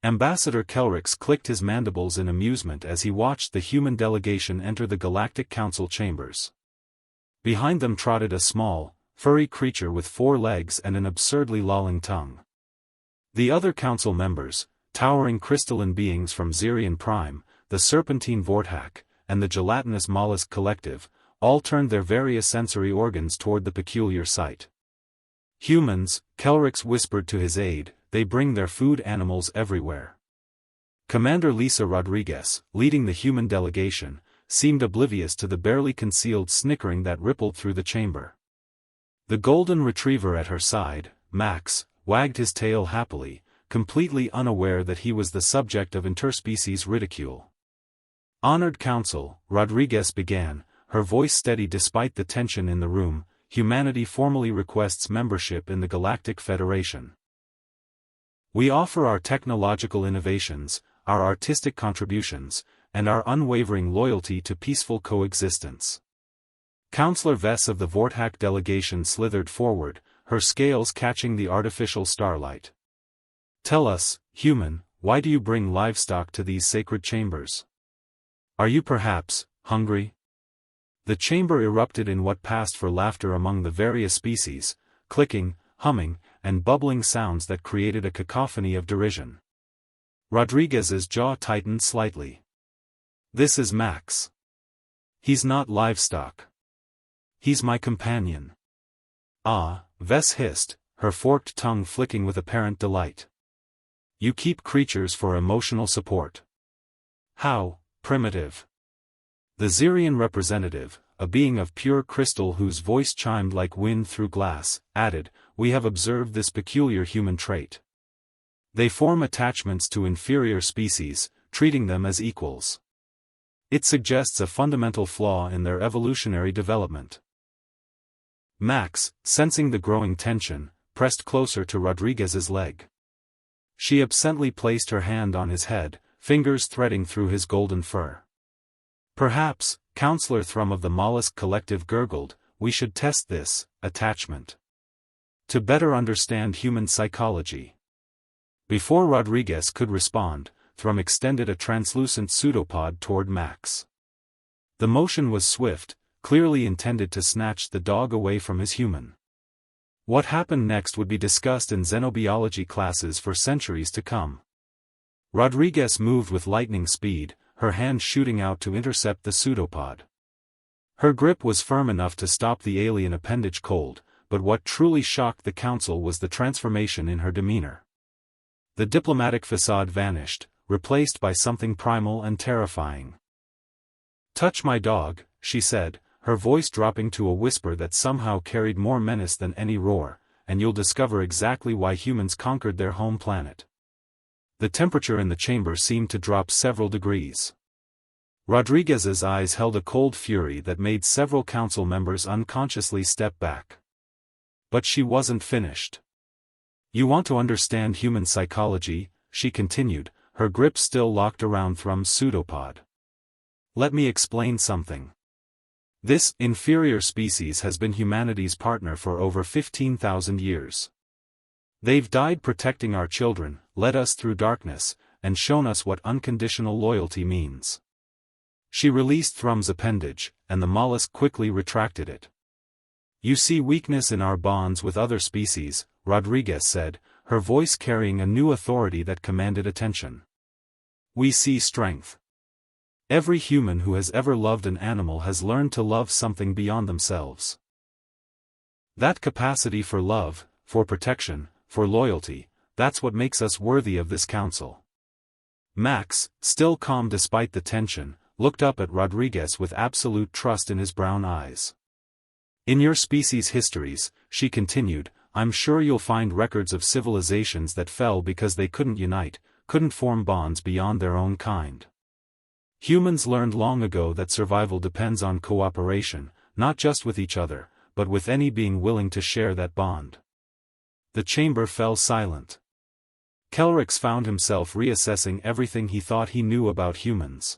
Ambassador Kelrix clicked his mandibles in amusement as he watched the human delegation enter the Galactic Council chambers. Behind them trotted a small, furry creature with 4 legs and an absurdly lolling tongue. The other council members, towering crystalline beings from Zirion Prime, the Serpentine Vortac, and the Gelatinous Mollusk Collective, all turned their various sensory organs toward the peculiar sight. Humans, Kelrix whispered to his aide, they bring their food animals everywhere. Commander Lisa Rodriguez, leading the human delegation, seemed oblivious to the barely concealed snickering that rippled through the chamber. The golden retriever at her side, Max, wagged his tail happily, completely unaware that he was the subject of interspecies ridicule. Honored Council, Rodriguez began, her voice steady despite the tension in the room, humanity formally requests membership in the Galactic Federation. We offer our technological innovations, our artistic contributions, and our unwavering loyalty to peaceful coexistence. Councillor Vess of the Vortac delegation slithered forward, her scales catching the artificial starlight. Tell us, human, why do you bring livestock to these sacred chambers? Are you perhaps hungry? The chamber erupted in what passed for laughter among the various species, clicking, humming, and bubbling sounds that created a cacophony of derision. Rodriguez's jaw tightened slightly. This is Max. He's not livestock. He's my companion. Ah, Vess hissed, her forked tongue flicking with apparent delight. You keep creatures for emotional support. How primitive. The Zirion representative, a being of pure crystal whose voice chimed like wind through glass, added, we have observed this peculiar human trait. They form attachments to inferior species, treating them as equals. It suggests a fundamental flaw in their evolutionary development. Max, sensing the growing tension, pressed closer to Rodriguez's leg. She absently placed her hand on his head, fingers threading through his golden fur. Perhaps, Counselor Thrum of the Mollusk Collective gurgled, we should test this attachment. To better understand human psychology. Before Rodriguez could respond, Thrum extended a translucent pseudopod toward Max. The motion was swift, clearly intended to snatch the dog away from his human. What happened next would be discussed in xenobiology classes for centuries to come. Rodriguez moved with lightning speed, her hand shooting out to intercept the pseudopod. Her grip was firm enough to stop the alien appendage cold, but what truly shocked the council was the transformation in her demeanor. The diplomatic facade vanished, replaced by something primal and terrifying. Touch my dog, she said, her voice dropping to a whisper that somehow carried more menace than any roar, and you'll discover exactly why humans conquered their home planet. The temperature in the chamber seemed to drop several degrees. Rodriguez's eyes held a cold fury that made several council members unconsciously step back. But she wasn't finished. You want to understand human psychology, she continued, her grip still locked around Thrum's pseudopod. Let me explain something. This inferior species has been humanity's partner for over 15,000 years. They've died protecting our children, led us through darkness, and shown us what unconditional loyalty means. She released Thrum's appendage, and the mollusk quickly retracted it. You see weakness in our bonds with other species, Rodriguez said, her voice carrying a new authority that commanded attention. We see strength. Every human who has ever loved an animal has learned to love something beyond themselves. That capacity for love, for protection, for loyalty, that's what makes us worthy of this council. Max, still calm despite the tension, looked up at Rodriguez with absolute trust in his brown eyes. In your species' histories, she continued, I'm sure you'll find records of civilizations that fell because they couldn't unite, couldn't form bonds beyond their own kind. Humans learned long ago that survival depends on cooperation, not just with each other, but with any being willing to share that bond. The chamber fell silent. Kelrix found himself reassessing everything he thought he knew about humans.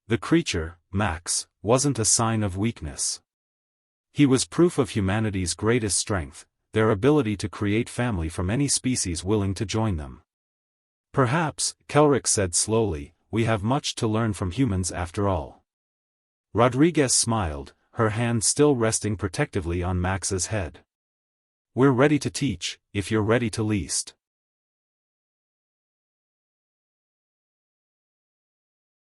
The creature, Max, wasn't a sign of weakness. He was proof of humanity's greatest strength, their ability to create family from any species willing to join them. Perhaps, Kelrick said slowly, we have much to learn from humans after all. Rodriguez smiled, her hand still resting protectively on Max's head. We're ready to teach, if you're ready to least.